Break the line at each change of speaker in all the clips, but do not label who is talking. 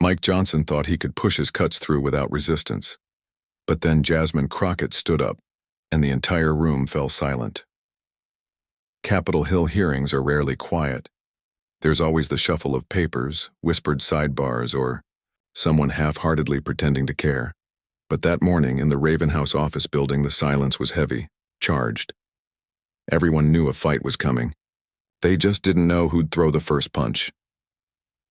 Mike Johnson thought he could push his cuts through without resistance. But then Jasmine Crockett stood up, and the entire room fell silent. Capitol Hill hearings are rarely quiet. There's always the shuffle of papers, whispered sidebars, or someone half-heartedly pretending to care. But that morning in the Raven House office building, the silence was heavy, charged. Everyone knew a fight was coming. They just didn't know who'd throw the first punch.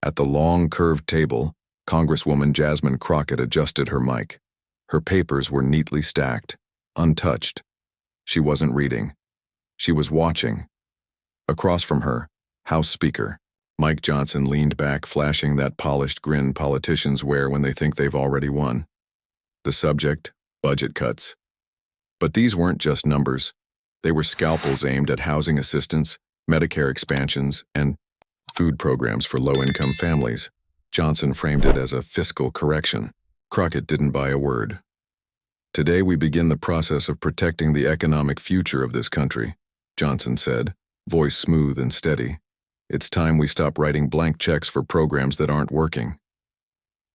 At the long, curved table, Congresswoman Jasmine Crockett adjusted her mic. Her papers were neatly stacked, untouched. She wasn't reading. She was watching. Across from her, House Speaker Mike Johnson leaned back, flashing that polished grin politicians wear when they think they've already won. The subject, budget cuts. But these weren't just numbers. They were scalpels aimed at housing assistance, Medicare expansions, and food programs for low-income families. Johnson framed it as a fiscal correction. Crockett didn't buy a word. Today we begin the process of protecting the economic future of this country, Johnson said, voice smooth and steady. It's time we stop writing blank checks for programs that aren't working.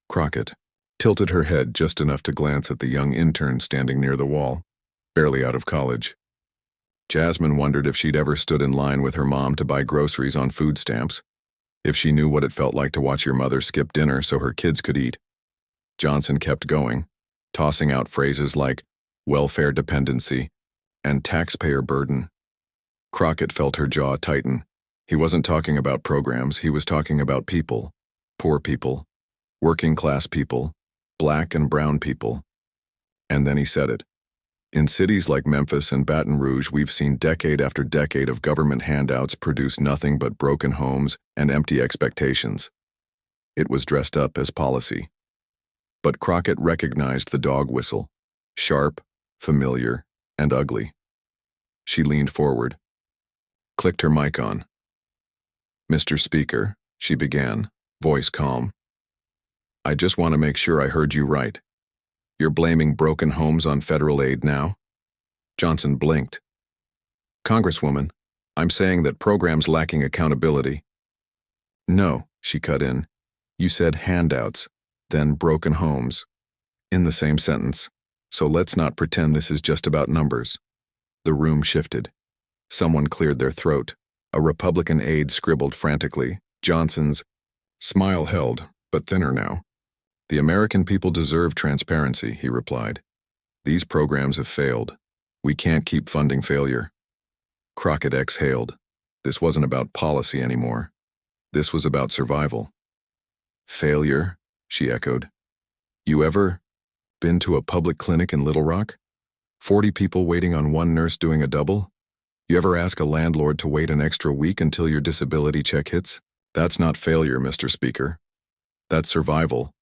Crockett tilted her head just enough to glance at the young intern standing near the wall, barely out of college. Jasmine wondered if she'd ever stood in line with her mom to buy groceries on food stamps, if she knew what it felt like to watch your mother skip dinner so her kids could eat. Johnson kept going, tossing out phrases like welfare dependency and taxpayer burden. Crockett felt her jaw tighten. He wasn't talking about programs, he was talking about people, poor people, working-class people, black and brown people. And then he said it. In cities like Memphis and Baton Rouge, we've seen decade after decade of government handouts produce nothing but broken homes and empty expectations. It was dressed up as policy. But Crockett recognized the dog whistle, sharp, familiar, and ugly. She leaned forward, clicked her mic on. "Mr. Speaker," she began, voice calm. "I just want to make sure I heard you right. You're blaming broken homes on federal aid now?" Johnson blinked. "Congresswoman, I'm saying that programs lacking accountability." "No," she cut in. "You said handouts, then broken homes, in the same sentence. So let's not pretend this is just about numbers." The room shifted. Someone cleared their throat. A Republican aide scribbled frantically. Johnson's smile held, but thinner now. "The American people deserve transparency," he replied. "These programs have failed. We can't keep funding failure." Crockett exhaled. This wasn't about policy anymore. This was about survival. "Failure?" she echoed. "You ever been to a public clinic in Little Rock? 40 people waiting on one nurse doing a double? You ever ask a landlord to wait an extra week until your disability check hits? That's not failure, Mr. Speaker. That's survival.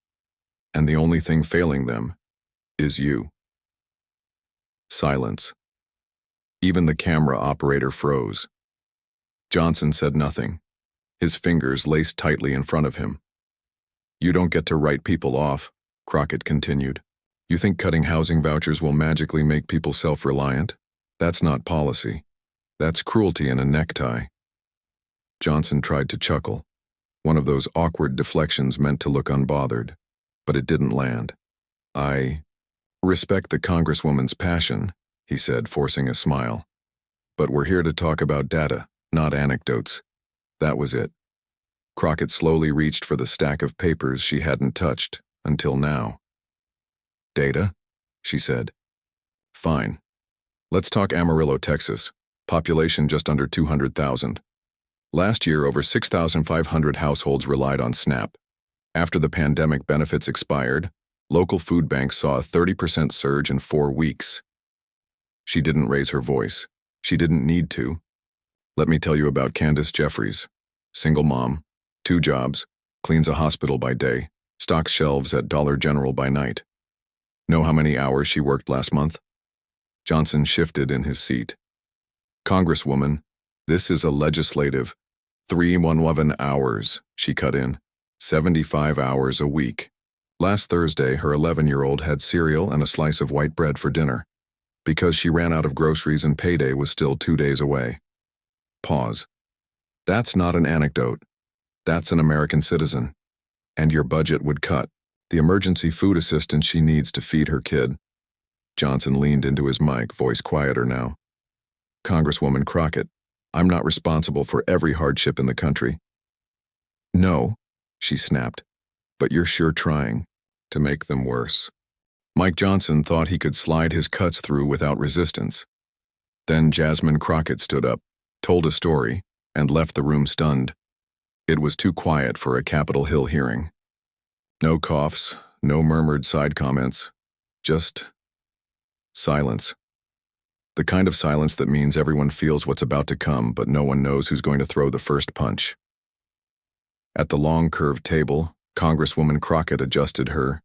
And the only thing failing them is you." Silence. Even the camera operator froze. Johnson said nothing, his fingers laced tightly in front of him. "You don't get to write people off," Crockett continued. "You think cutting housing vouchers will magically make people self-reliant? That's not policy. That's cruelty in a necktie." Johnson tried to chuckle, one of those awkward deflections meant to look unbothered, but it didn't land. "I respect the Congresswoman's passion," he said, forcing a smile. "But we're here to talk about data, not anecdotes." That was it. Crockett slowly reached for the stack of papers she hadn't touched until now. "Data?" she said. "Fine. Let's talk Amarillo, Texas. Population just under 200,000. Last year, over 6,500 households relied on SNAP. After the pandemic benefits expired, local food banks saw a 30% surge in 4 weeks. She didn't raise her voice. She didn't need to. "Let me tell you about Candace Jeffries. Single mom, 2 jobs, cleans a hospital by day, stocks shelves at Dollar General by night. Know how many hours she worked last month?" Johnson shifted in his seat. "Congresswoman, this is a legislative 311 hours," she cut in. 75 hours a week. Last Thursday, her 11-year-old had cereal and a slice of white bread for dinner, because she ran out of groceries and payday was still 2 days away. Pause. "That's not an anecdote. That's an American citizen. And your budget would cut. The emergency food assistance she needs to feed her kid. Johnson leaned into his mic, voice quieter now. Congresswoman Crockett, I'm not responsible for every hardship in the country. No, she snapped, but you're sure trying to make them worse. Mike Johnson thought he could slide his cuts through without resistance. Then Jasmine Crockett stood up, told a story, and left the room stunned. It was too quiet for a Capitol Hill hearing. No coughs, no murmured side comments, just silence. The kind of silence that means everyone feels what's about to come, but no one knows who's going to throw the first punch. At the long curved table, Congresswoman Crockett adjusted her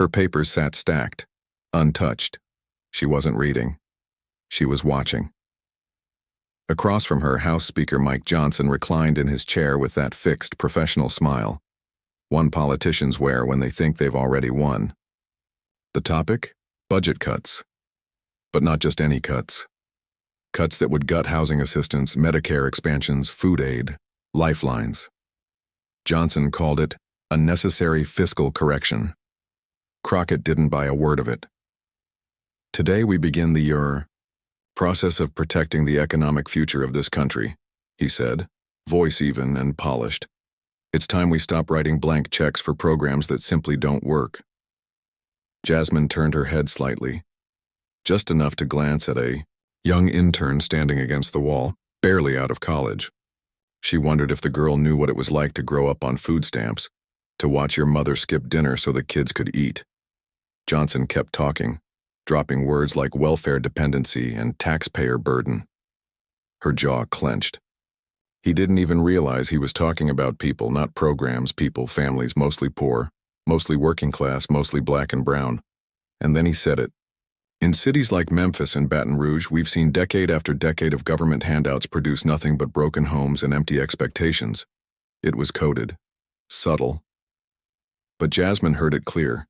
papers sat stacked, untouched. She wasn't reading. She was watching. Across from her, House Speaker Mike Johnson reclined in his chair with that fixed, professional smile one politicians wear when they think they've already won. The topic? Budget cuts. But not just any cuts. Cuts that would gut housing assistance, Medicare expansions, food aid, lifelines. Johnson called it a necessary fiscal correction. Crockett didn't buy a word of it. Today we begin the process of protecting the economic future of this country, he said, voice even and polished. It's time we stop writing blank checks for programs that simply don't work. Jasmine turned her head slightly, just enough to glance at a young intern standing against the wall, barely out of college. She wondered if the girl knew what it was like to grow up on food stamps, to watch your mother skip dinner so the kids could eat. Johnson kept talking, dropping words like welfare dependency and taxpayer burden. Her jaw clenched. He didn't even realize he was talking about people, not programs, people, families, mostly poor, mostly working class, mostly black and brown. And then he said it. In cities like Memphis and Baton Rouge, we've seen decade after decade of government handouts produce nothing but broken homes and empty expectations. It was coded, subtle. But Jasmine heard it clear.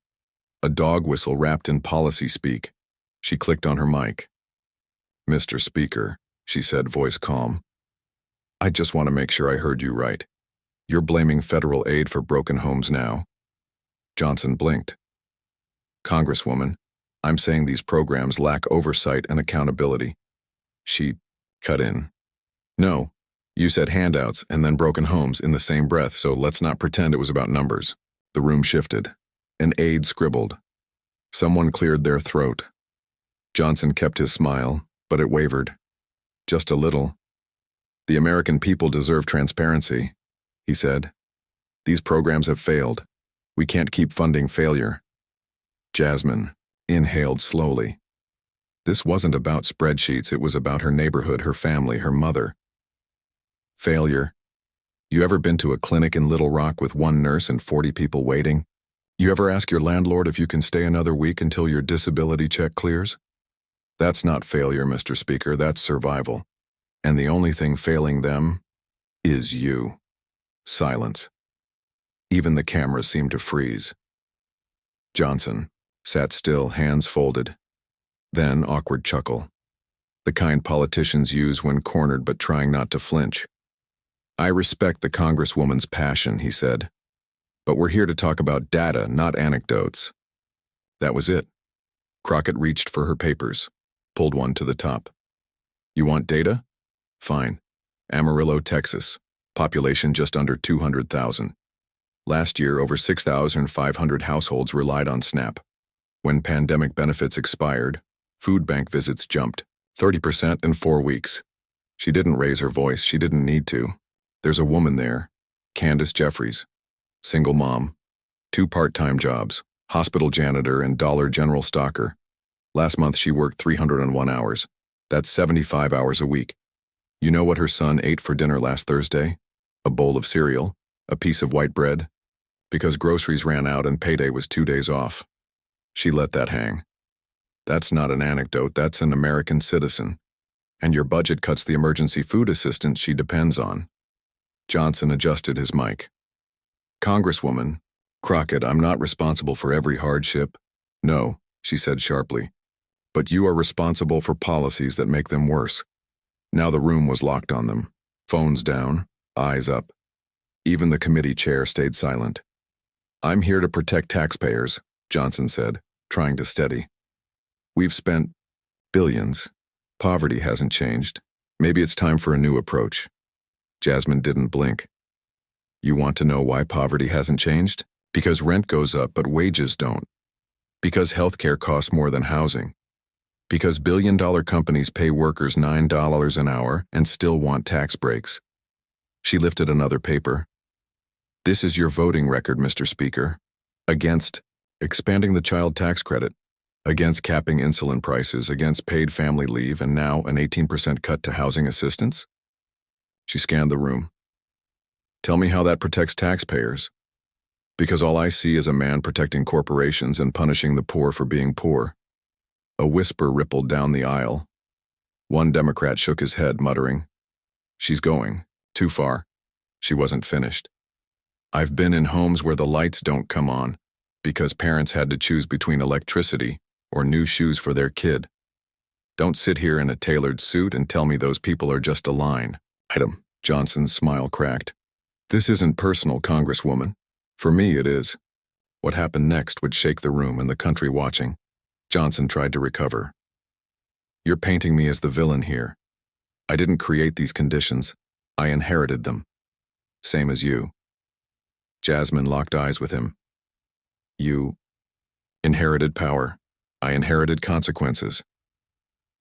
A dog whistle wrapped in policy speak. She clicked on her mic. Mr. Speaker, she said, voice calm. I just want to make sure I heard you right. You're blaming federal aid for broken homes now. Johnson blinked. Congresswoman, I'm saying these programs lack oversight and accountability. She cut in. No, you said handouts and then broken homes in the same breath, so let's not pretend it was about numbers. The room shifted. An aide scribbled. Someone cleared their throat. Johnson kept his smile, but it wavered. Just a little. The American people deserve transparency, he said. These programs have failed. We can't keep funding failure. Jasmine inhaled slowly. This wasn't about spreadsheets, it was about her neighborhood, her family, her mother. Failure. You ever been to a clinic in Little Rock with one nurse and 40 people waiting? You ever ask your landlord if you can stay another week until your disability check clears? That's not failure, Mr. Speaker, that's survival. And the only thing failing them is you. Silence. Even the cameras seemed to freeze. Johnson sat still, hands folded. Then awkward chuckle. The kind politicians use when cornered but trying not to flinch. I respect the Congresswoman's passion, he said. But we're here to talk about data, not anecdotes. That was it. Crockett reached for her papers, pulled one to the top. You want data? Fine. Amarillo, Texas. Population just under 200,000. Last year, over 6,500 households relied on SNAP. When pandemic benefits expired, food bank visits jumped 30% in 4 weeks. She didn't raise her voice. She didn't need to. There's a woman there, Candace Jeffries. Single mom, 2 part-time jobs, hospital janitor and Dollar General stocker. Last month she worked 301 hours. That's 75 hours a week. You know what her son ate for dinner last Thursday? A bowl of cereal, a piece of white bread. Because groceries ran out and payday was 2 days off. She let that hang. That's not an anecdote, that's an American citizen. And your budget cuts the emergency food assistance she depends on. Johnson adjusted his mic. Congresswoman Crockett, I'm not responsible for every hardship. No, she said sharply. But you are responsible for policies that make them worse. Now the room was locked on them. Phones down, eyes up. Even the committee chair stayed silent. "I'm here to protect taxpayers," Johnson said, trying to steady. "We've spent billions. Poverty hasn't changed. Maybe it's time for a new approach." Jasmine didn't blink. "You want to know why poverty hasn't changed? Because rent goes up but wages don't. Because healthcare costs more than housing. Because billion-dollar companies pay workers $9 an hour and still want tax breaks." She lifted another paper. "This is your voting record, Mr. Speaker. Against expanding the child tax credit, against capping insulin prices, against paid family leave, and now an 18% cut to housing assistance?" She scanned the room. "Tell me how that protects taxpayers. Because all I see is a man protecting corporations and punishing the poor for being poor." A whisper rippled down the aisle. One Democrat shook his head, muttering, "She's going too far." She wasn't finished. "I've been in homes where the lights don't come on because parents had to choose between electricity or new shoes for their kid. Don't sit here in a tailored suit and tell me those people are just a line item." Johnson's smile cracked. "This isn't personal, Congresswoman. For me, it is." What happened next would shake the room and the country watching. Johnson tried to recover. "You're painting me as the villain here. I didn't create these conditions. I inherited them. Same as you." Jasmine locked eyes with him. "You inherited power. I inherited consequences."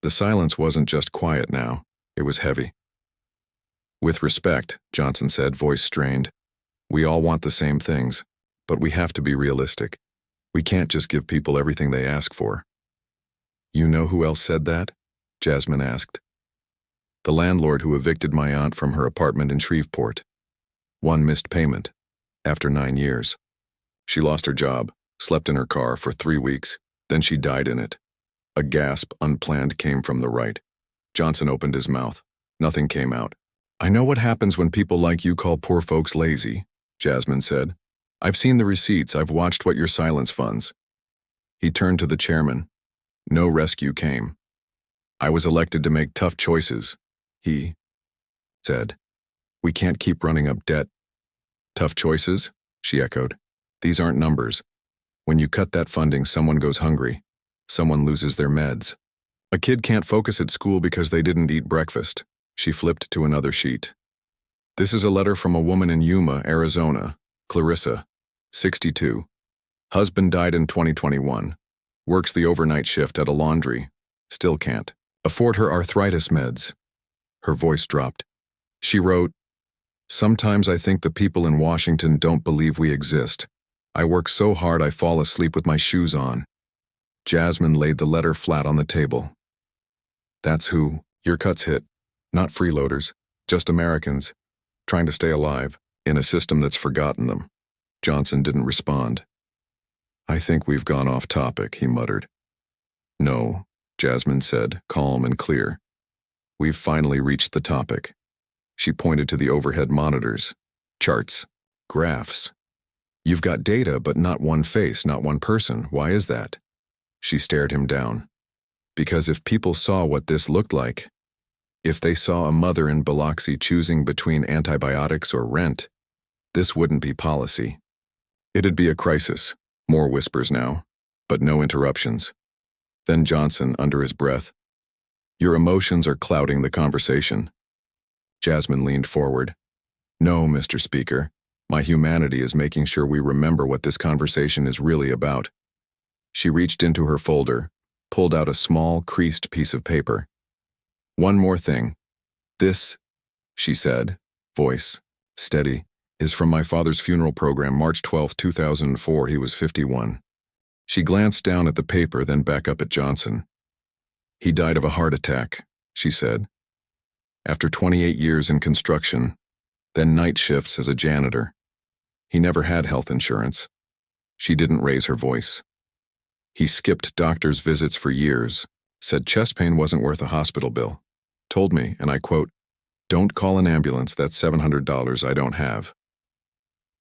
The silence wasn't just quiet now, it was heavy. "With respect," Johnson said, voice strained, "we all want the same things, but we have to be realistic. We can't just give people everything they ask for." "You know who else said that?" Jasmine asked. "The landlord who evicted my aunt from her apartment in Shreveport. One missed payment. After 9 years. She lost her job, slept in her car for 3 weeks, then she died in it." A gasp, unplanned, came from the right. Johnson opened his mouth. Nothing came out. "I know what happens when people like you call poor folks lazy," Jasmine said. "I've seen the receipts, I've watched what your silence funds." He turned to the chairman. No rescue came. "I was elected to make tough choices," he said. "We can't keep running up debt." "Tough choices?" she echoed. "These aren't numbers. When you cut that funding, someone goes hungry. Someone loses their meds. A kid can't focus at school because they didn't eat breakfast." She flipped to another sheet. "This is a letter from a woman in Yuma, Arizona, Clarissa, 62. Husband died in 2021. Works the overnight shift at a laundry. Still can't afford her arthritis meds." Her voice dropped. She wrote, "Sometimes I think the people in Washington don't believe we exist. I work so hard I fall asleep with my shoes on." Jasmine laid the letter flat on the table. "That's who your cuts hit. Not freeloaders, just Americans, trying to stay alive, in a system that's forgotten them." Johnson didn't respond. "I think we've gone off topic," he muttered. "No," Jasmine said, calm and clear. "We've finally reached the topic." She pointed to the overhead monitors. "Charts. Graphs. You've got data, but not one face, not one person. Why is that?" She stared him down. "Because if people saw what this looked like, if they saw a mother in Biloxi choosing between antibiotics or rent, this wouldn't be policy. It'd be a crisis." More whispers now, but no interruptions. Then Johnson, under his breath, "Your emotions are clouding the conversation." Jasmine leaned forward. "No, Mr. Speaker. My humanity is making sure we remember what this conversation is really about." She reached into her folder, pulled out a small, creased piece of paper. "One more thing. This," she said, voice steady, "is from my father's funeral program, March 12, 2004. He was 51. She glanced down at the paper, then back up at Johnson. "He died of a heart attack," she said. "After 28 years in construction, then night shifts as a janitor. He never had health insurance." She didn't raise her voice. "He skipped doctor's visits for years, said chest pain wasn't worth a hospital bill. Told me, and I quote, 'Don't call an ambulance, that's $700 I don't have.'"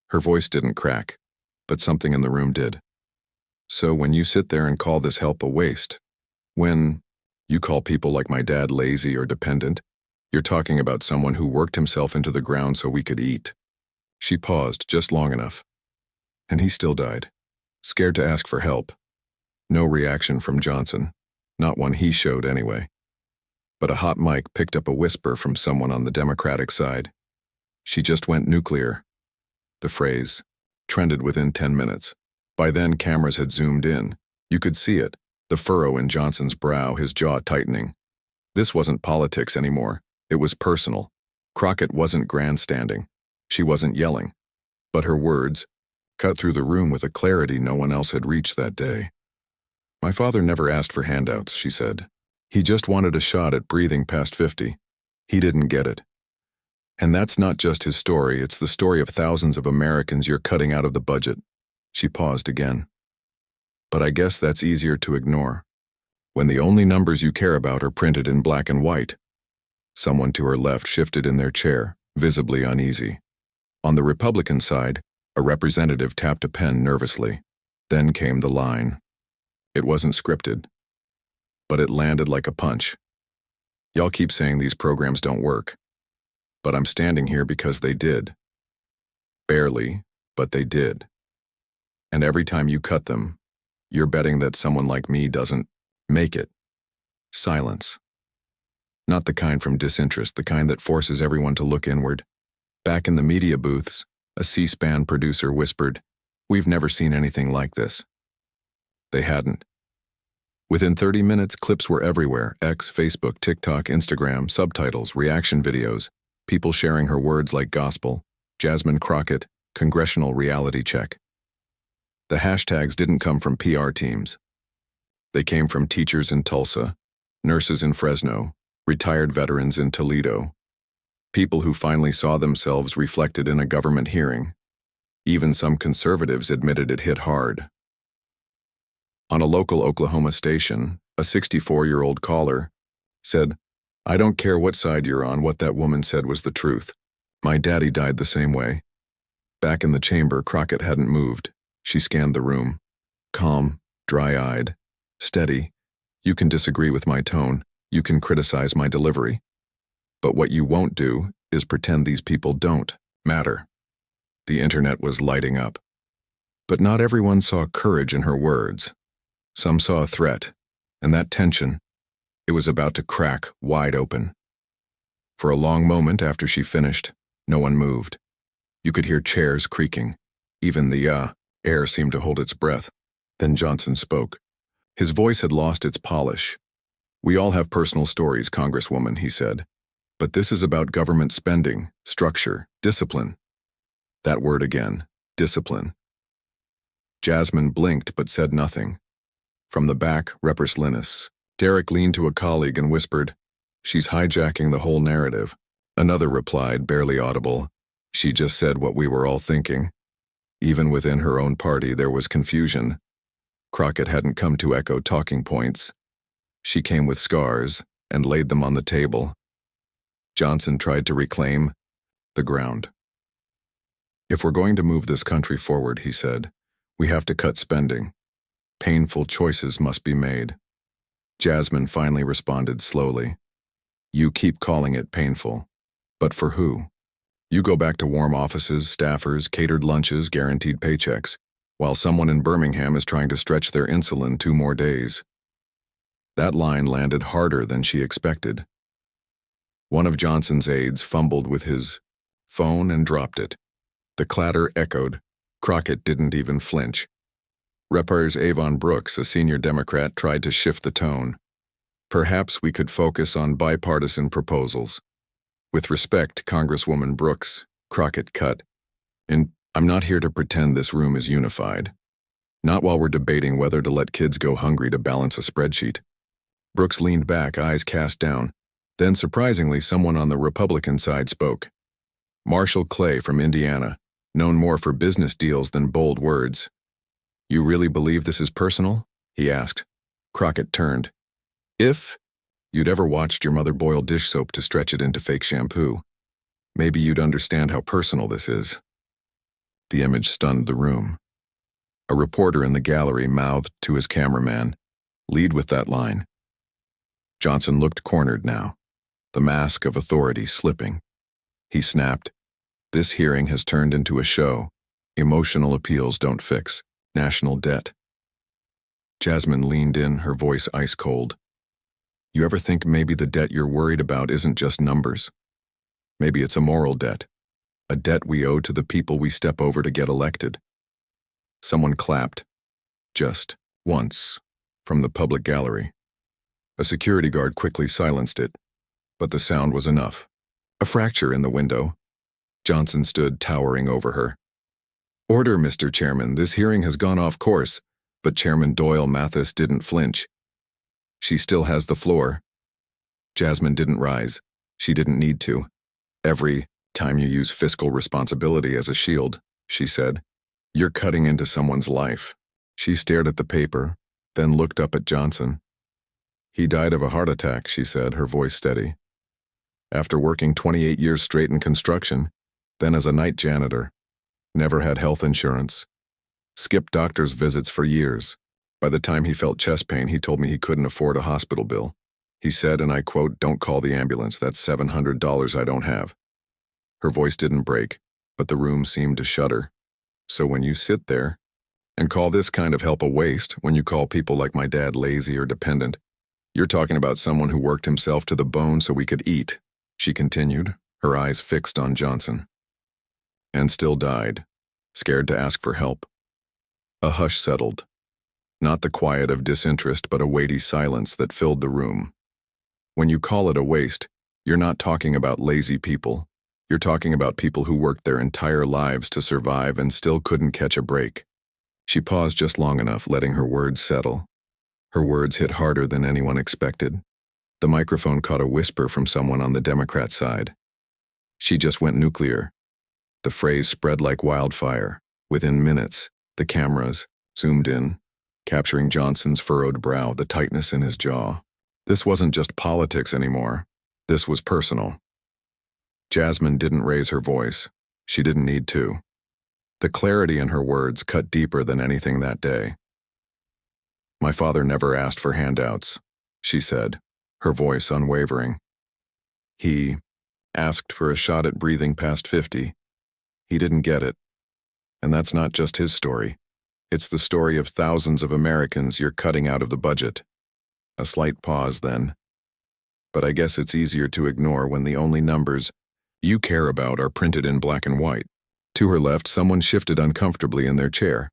Her voice didn't crack, but something in the room did. "So when you sit there and call this help a waste, when you call people like my dad lazy or dependent, you're talking about someone who worked himself into the ground so we could eat." She paused just long enough. And he still died. Scared to ask for help. No reaction from Johnson. Not one he showed anyway. But a hot mic picked up a whisper from someone on the Democratic side. She just went nuclear. The phrase trended within 10 minutes. By then, cameras had zoomed in. You could see it, the furrow in Johnson's brow, his jaw tightening. This wasn't politics anymore. It was personal. Crockett wasn't grandstanding. She wasn't yelling. But her words cut through the room with a clarity no one else had reached that day. My father never asked for handouts, she said. He just wanted a shot at breathing past 50. He didn't get it. And that's not just his story, it's the story of thousands of Americans you're cutting out of the budget. She paused again. But I guess that's easier to ignore. When the only numbers you care about are printed in black and white. Someone to her left shifted in their chair, visibly uneasy. On the Republican side, a representative tapped a pen nervously. Then came the line. It wasn't scripted, but it landed like a punch. Y'all keep saying these programs don't work, but I'm standing here because they did. Barely, but they did. And every time you cut them, you're betting that someone like me doesn't make it. Silence. Not the kind from disinterest, the kind that forces everyone to look inward. Back in the media booths, a C-SPAN producer whispered, "We've never seen anything like this." They hadn't. Within 30 minutes, clips were everywhere: X, Facebook, TikTok, Instagram, subtitles, reaction videos, people sharing her words like gospel. Jasmine Crockett, congressional reality check. The hashtags didn't come from PR teams. They came from teachers in Tulsa, nurses in Fresno, retired veterans in Toledo, people who finally saw themselves reflected in a government hearing. Even some conservatives admitted it hit hard. On a local Oklahoma station, a 64-year-old caller said, "I don't care what side you're on, what that woman said was the truth. My daddy died the same way." Back in the chamber, Crockett hadn't moved. She scanned the room. Calm, dry-eyed, steady. You can disagree with my tone. You can criticize my delivery. But what you won't do is pretend these people don't matter. The internet was lighting up. But not everyone saw courage in her words. Some saw a threat, and that tension, it was about to crack wide open. For a long moment after she finished, no one moved. You could hear chairs creaking. Even the air seemed to hold its breath. Then Johnson spoke. His voice had lost its polish. "We all have personal stories, Congresswoman," he said. "But this is about government spending, structure, discipline." That word again, discipline. Jasmine blinked but said nothing. From the back, Reppers Linus. Derek leaned to a colleague and whispered, "She's hijacking the whole narrative." Another replied, barely audible, "She just said what we were all thinking." Even within her own party, there was confusion. Crockett hadn't come to echo talking points. She came with scars and laid them on the table. Johnson tried to reclaim the ground. "If we're going to move this country forward," he said, "we have to cut spending. Painful choices must be made." Jasmine finally responded slowly. "You keep calling it painful. But for who? You go back to warm offices, staffers, catered lunches, guaranteed paychecks, while someone in Birmingham is trying to stretch their insulin 2 more days." That line landed harder than she expected. One of Johnson's aides fumbled with his phone and dropped it. The clatter echoed. Crockett didn't even flinch. Reppers Avon Brooks, a senior Democrat, tried to shift the tone. "Perhaps we could focus on bipartisan proposals." "With respect, Congresswoman Brooks," Crockett cut. "And I'm not here to pretend this room is unified. Not while we're debating whether to let kids go hungry to balance a spreadsheet." Brooks leaned back, eyes cast down. Then, surprisingly, someone on the Republican side spoke. Marshall Clay from Indiana, known more for business deals than bold words. "You really believe this is personal?" he asked. Crockett turned. "If you'd ever watched your mother boil dish soap to stretch it into fake shampoo, maybe you'd understand how personal this is." The image stunned the room. A reporter in the gallery mouthed to his cameraman, "Lead with that line." Johnson looked cornered now, the mask of authority slipping. He snapped, This hearing has turned into a show. Emotional appeals don't fix national debt. Jasmine leaned in, her voice ice cold. You ever think maybe the debt you're worried about isn't just numbers? Maybe it's a moral debt. A debt we owe to the people we step over to get elected. Someone clapped. Just once. From the public gallery. A security guard quickly silenced it, but the sound was enough. A fracture in the window. Johnson stood towering over her. Order, Mr. Chairman, this hearing has gone off course, but Chairman Doyle Mathis didn't flinch. She still has the floor. Jasmine didn't rise. She didn't need to. Every time you use fiscal responsibility as a shield, she said, you're cutting into someone's life. She stared at the paper, then looked up at Johnson. He died of a heart attack, she said, her voice steady. After working 28 years straight in construction, then as a night janitor. Never had health insurance. Skipped doctor's visits for years. By the time he felt chest pain, he told me he couldn't afford a hospital bill. He said, and I quote, "Don't call the ambulance, that's $700 I don't have." Her voice didn't break, but the room seemed to shudder. So when you sit there and call this kind of help a waste, when you call people like my dad lazy or dependent, you're talking about someone who worked himself to the bone so we could eat, she continued, her eyes fixed on Johnson. And still died, scared to ask for help. A hush settled. Not the quiet of disinterest, but a weighty silence that filled the room. When you call it a waste, you're not talking about lazy people. You're talking about people who worked their entire lives to survive and still couldn't catch a break. She paused just long enough, letting her words settle. Her words hit harder than anyone expected. The microphone caught a whisper from someone on the Democrat side. She just went nuclear. The phrase spread like wildfire. Within minutes, the cameras zoomed in, capturing Johnson's furrowed brow, the tightness in his jaw. This wasn't just politics anymore. This was personal. Jasmine didn't raise her voice. She didn't need to. The clarity in her words cut deeper than anything that day. My father never asked for handouts, she said, her voice unwavering. He asked for a shot at breathing past 50. He didn't get it. And that's not just his story. It's the story of thousands of Americans you're cutting out of the budget. A slight pause then. But I guess it's easier to ignore when the only numbers you care about are printed in black and white. To her left, someone shifted uncomfortably in their chair.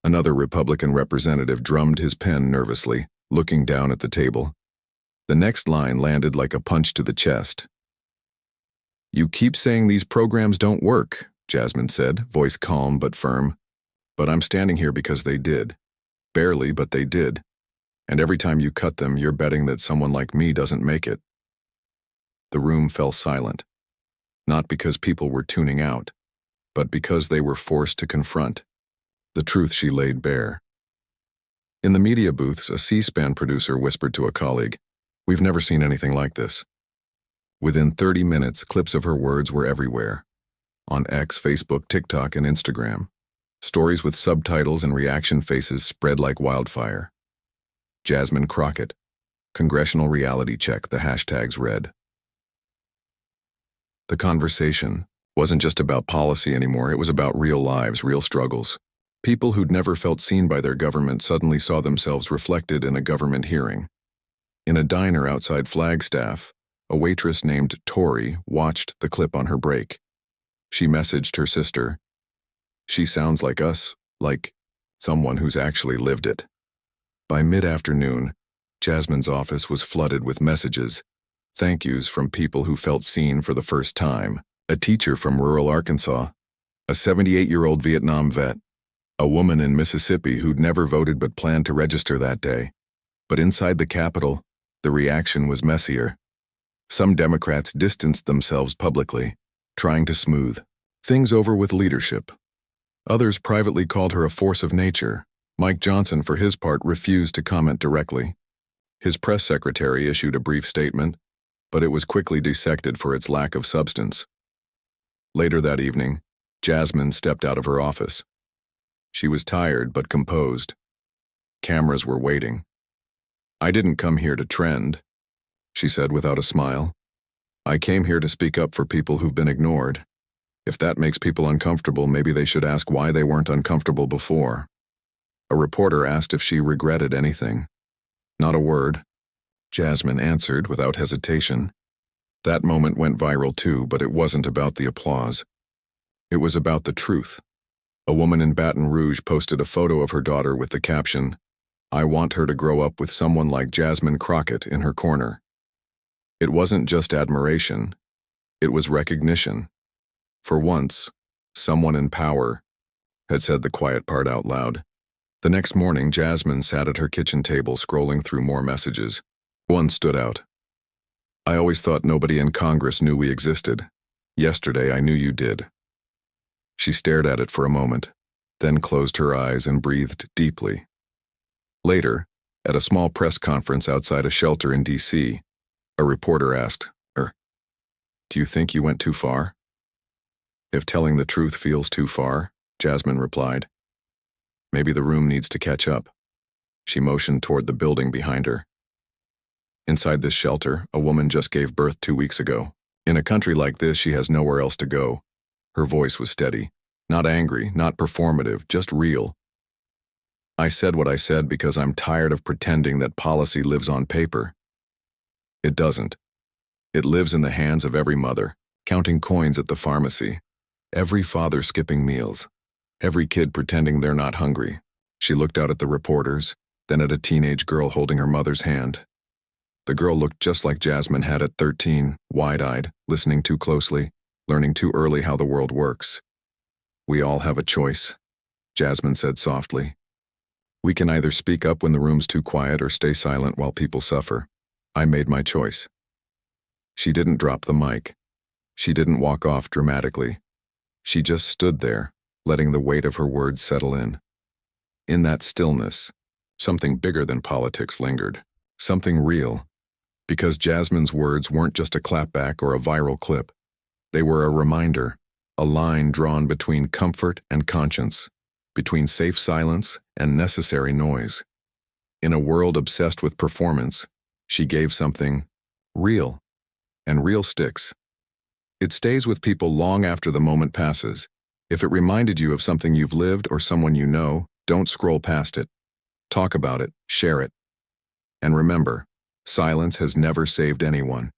Another Republican representative drummed his pen nervously, looking down at the table. The next line landed like a punch to the chest. You keep saying these programs don't work, Jasmine said, voice calm but firm. But I'm standing here because they did. Barely, but they did. And every time you cut them, you're betting that someone like me doesn't make it. The room fell silent. Not because people were tuning out, but because they were forced to confront the truth she laid bare. In the media booths, a C-SPAN producer whispered to a colleague, "We've never seen anything like this." Within 30 minutes, clips of her words were everywhere. On X, Facebook, TikTok, and Instagram. Stories with subtitles and reaction faces spread like wildfire. Jasmine Crockett. Congressional reality check, the hashtags read. The conversation wasn't just about policy anymore, it was about real lives, real struggles. People who'd never felt seen by their government suddenly saw themselves reflected in a government hearing. In a diner outside Flagstaff, a waitress named Tori watched the clip on her break. She messaged her sister, "She sounds like us, like someone who's actually lived it." By mid-afternoon, Jasmine's office was flooded with messages, thank yous from people who felt seen for the first time. A teacher from rural Arkansas, a 78-year-old Vietnam vet, a woman in Mississippi who'd never voted but planned to register that day. But inside the Capitol, the reaction was messier. Some Democrats distanced themselves publicly, trying to smooth things over with leadership. Others privately called her a force of nature. Mike Johnson, for his part, refused to comment directly. His press secretary issued a brief statement, but it was quickly dissected for its lack of substance. Later that evening, Jasmine stepped out of her office. She was tired but composed. Cameras were waiting. "I didn't come here to trend," she said without a smile. "I came here to speak up for people who've been ignored. If that makes people uncomfortable, maybe they should ask why they weren't uncomfortable before. A reporter asked if she regretted anything. Not a word. Jasmine answered without hesitation. That moment went viral too, but it wasn't about the applause. It was about the truth. A woman in Baton Rouge posted a photo of her daughter with the caption, "I want her to grow up with someone like Jasmine Crockett in her corner." It wasn't just admiration. It was recognition. For once, someone in power had said the quiet part out loud. The next morning, Jasmine sat at her kitchen table scrolling through more messages. One stood out. "I always thought nobody in Congress knew we existed. Yesterday, I knew you did." She stared at it for a moment, then closed her eyes and breathed deeply. Later, at a small press conference outside a shelter in D.C., a reporter asked her, "Do you think you went too far?" "If telling the truth feels too far," Jasmine replied, "maybe the room needs to catch up." She motioned toward the building behind her. "Inside this shelter, a woman just gave birth 2 weeks ago. In a country like this, she has nowhere else to go." Her voice was steady. Not angry, not performative, just real. "I said what I said because I'm tired of pretending that policy lives on paper. It doesn't. It lives in the hands of every mother, counting coins at the pharmacy, every father skipping meals, every kid pretending they're not hungry." She looked out at the reporters, then at a teenage girl holding her mother's hand. The girl looked just like Jasmine had at 13, wide-eyed, listening too closely, learning too early how the world works. "We all have a choice," Jasmine said softly. "We can either speak up when the room's too quiet or stay silent while people suffer. I made my choice." She didn't drop the mic. She didn't walk off dramatically. She just stood there, letting the weight of her words settle in. In that stillness, something bigger than politics lingered. Something real. Because Jasmine's words weren't just a clapback or a viral clip. They were a reminder, a line drawn between comfort and conscience, between safe silence and necessary noise. In a world obsessed with performance, she gave something real, and real sticks. It stays with people long after the moment passes. If it reminded you of something you've lived or someone you know, don't scroll past it. Talk about it, share it. And remember, silence has never saved anyone.